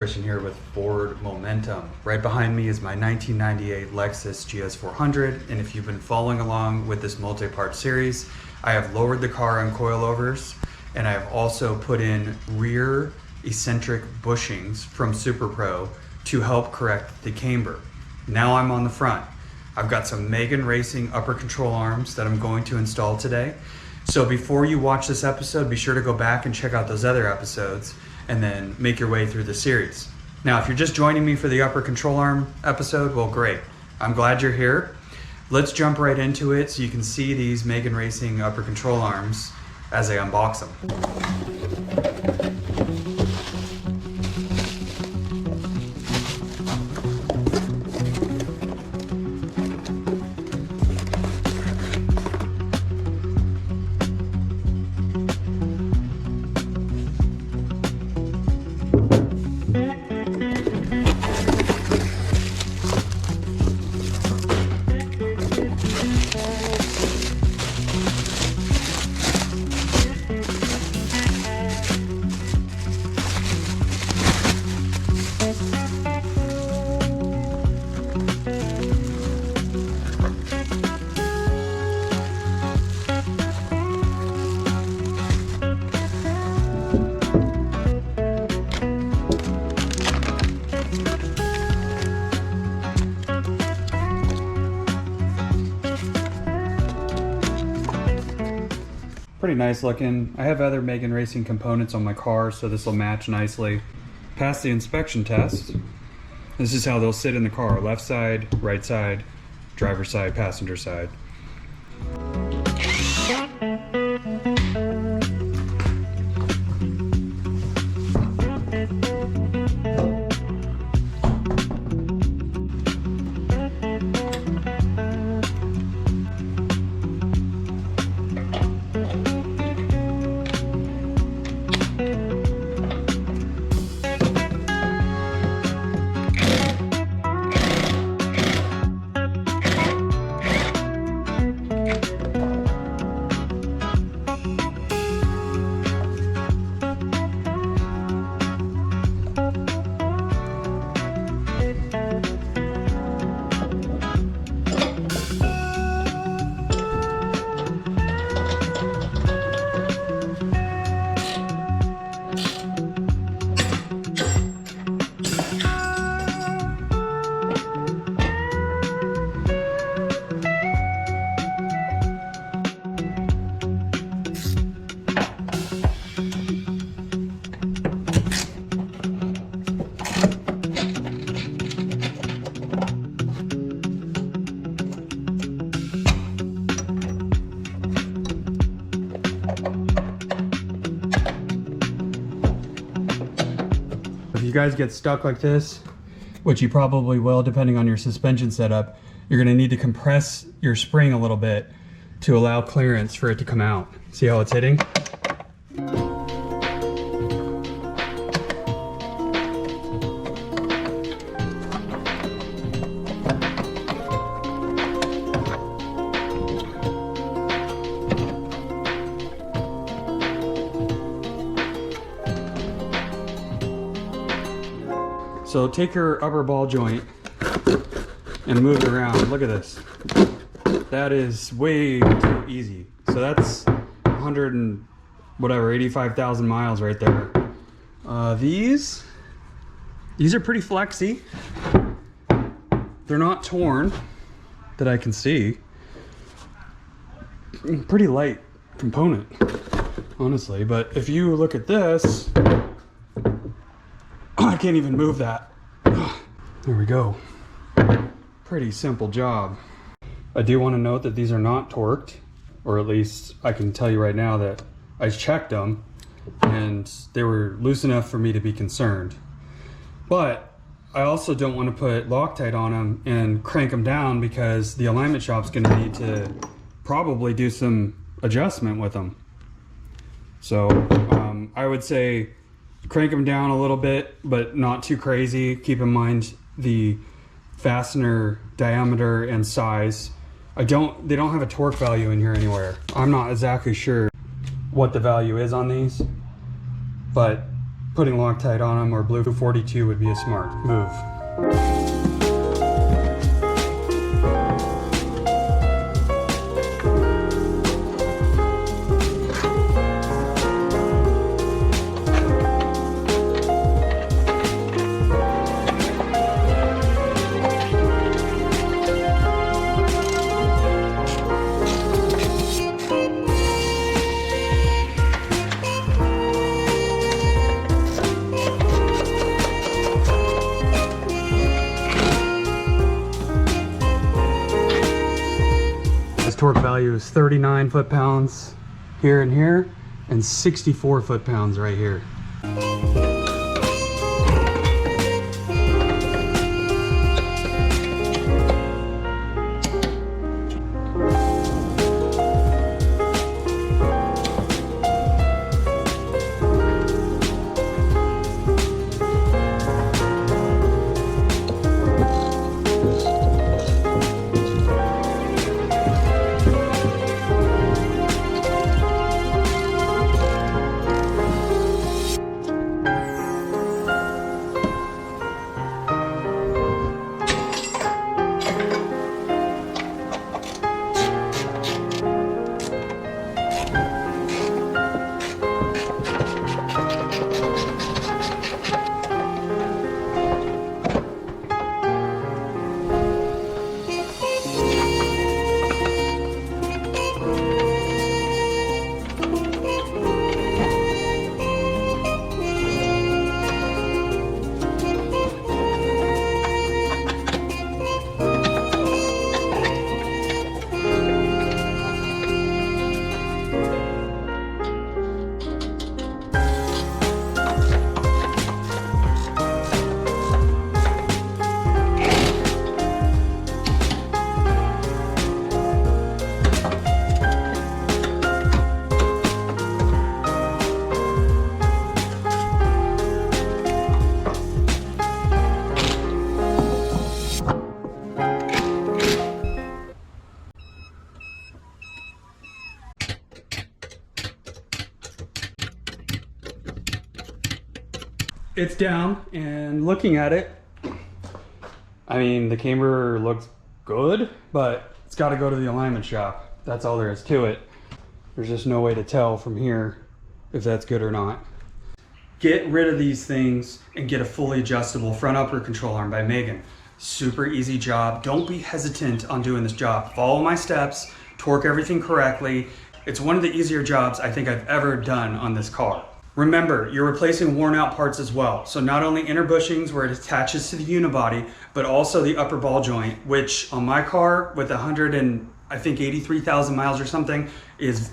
Here with Ford Momentum. Right behind me is my 1998 Lexus GS 400, and if you've been following along with this multi-part series, I have lowered the car on coilovers, and I have also put in rear eccentric bushings from Super Pro to help correct the camber. Now I'm on the front. I've got some Megan Racing upper control arms that I'm going to install today. So before you watch this episode, be sure to go back and check out those other episodes and then make your way through the series. Now, if you're just joining me for the upper control arm episode, well, great. I'm glad you're here. Let's jump right into it so you can see these Megan Racing upper control arms as I unbox them. Pretty nice looking. I have other Megan Racing components on my car, so this will match nicely. Passed the inspection test. This is how they'll sit in the car: left side, right side, driver side, passenger side. If you guys get stuck like this, which you probably will depending on your suspension setup, you're going to need to compress your spring a little bit to allow clearance for it to come out. See how it's hitting? So take your upper ball joint and move it around. Look at this. That is way too easy. So that's 85,000 miles right there. These are pretty flexy. They're not torn that I can see. Pretty light component, honestly. But if you look at this, I can't even move that. There we go. Pretty simple job. I do want to note that these are not torqued, or at least I can tell you right now that I checked them and they were loose enough for me to be concerned. But I also don't want to put Loctite on them and crank them down, because the alignment shop's going to need to probably do some adjustment with them. So I would say crank them down a little bit, but not too crazy. Keep in mind the fastener diameter and size. They don't have a torque value in here anywhere. I'm not exactly sure what the value is on these, but putting Loctite on them or Blue 42 would be a smart move. Torque value is 39 foot-pounds here and here, and 64 foot-pounds right here. It's down, and looking at it, I mean, the camber looks good, but it's got to go to the alignment shop. That's all there is to it. There's just no way to tell from here if that's good or not. Get rid of these things and get a fully adjustable front upper control arm by Megan. Super easy job. Don't be hesitant on doing this job. Follow my steps, torque everything correctly. It's one of the easier jobs I think I've ever done on this car. Remember, you're replacing worn out parts as well. So not only inner bushings where it attaches to the unibody, but also the upper ball joint, which on my car with 83,000 miles or something is,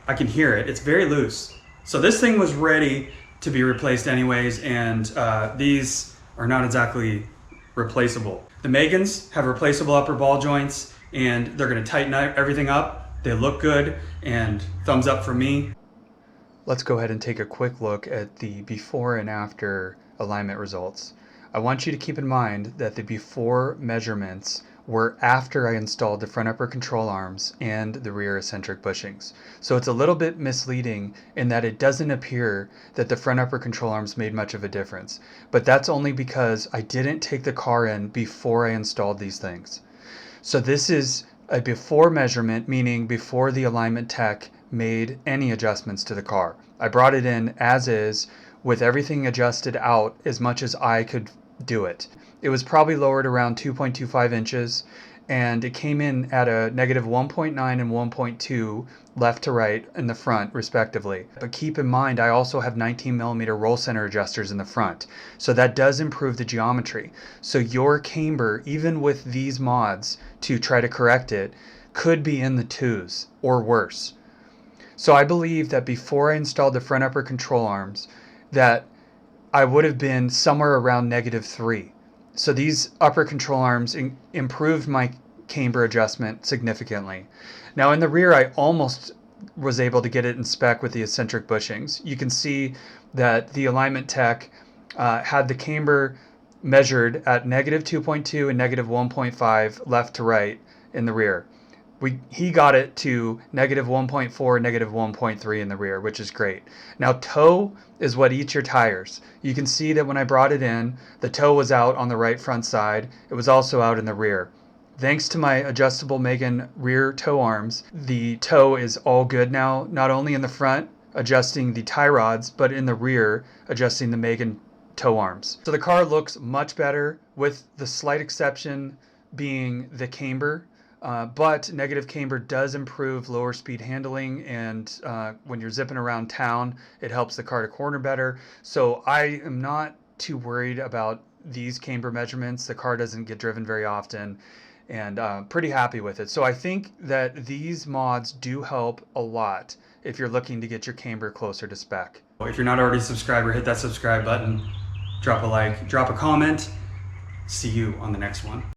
I can hear it. It's very loose. So this thing was ready to be replaced anyways, and these are not exactly replaceable. The Megans have replaceable upper ball joints, and they're gonna tighten everything up. They look good, and thumbs up for me. Let's go ahead and take a quick look at the before and after alignment results. I want you to keep in mind that the before measurements were after I installed the front upper control arms and the rear eccentric bushings. So it's a little bit misleading in that it doesn't appear that the front upper control arms made much of a difference. But that's only because I didn't take the car in before I installed these things. So this is a before measurement, meaning before the alignment tech made any adjustments to the car. I brought it in as is with everything adjusted out as much as I could do it. It was probably lowered around 2.25 inches, and it came in at a negative 1.9 and 1.2 left to right in the front respectively. But keep in mind, I also have 19mm roll center adjusters in the front, so that does improve the geometry. So your camber, even with these mods to try to correct it, could be in the 2s or worse. So I believe that before I installed the front upper control arms, that I would have been somewhere around -3. So these upper control arms improved my camber adjustment significantly. Now in the rear, I almost was able to get it in spec with the eccentric bushings. You can see that the alignment tech had the camber measured at -2.2 and -1.5 left to right in the rear. he got it to negative 1.4, negative 1.3 in the rear, which is great. Now toe is what eats your tires. You can see that when I brought it in, the toe was out on the right front side. It was also out in the rear. Thanks to my adjustable Megan rear toe arms, the toe is all good now, not only in the front, adjusting the tie rods, but in the rear, adjusting the Megan toe arms. So the car looks much better, with the slight exception being the camber. But negative camber does improve lower speed handling, and when you're zipping around town, it helps the car to corner better. So I am not too worried about these camber measurements. The car doesn't get driven very often, and pretty happy with it. So I think that these mods do help a lot if you're looking to get your camber closer to spec. If you're not already a subscriber, hit that subscribe button, drop a like, drop a comment. See you on the next one.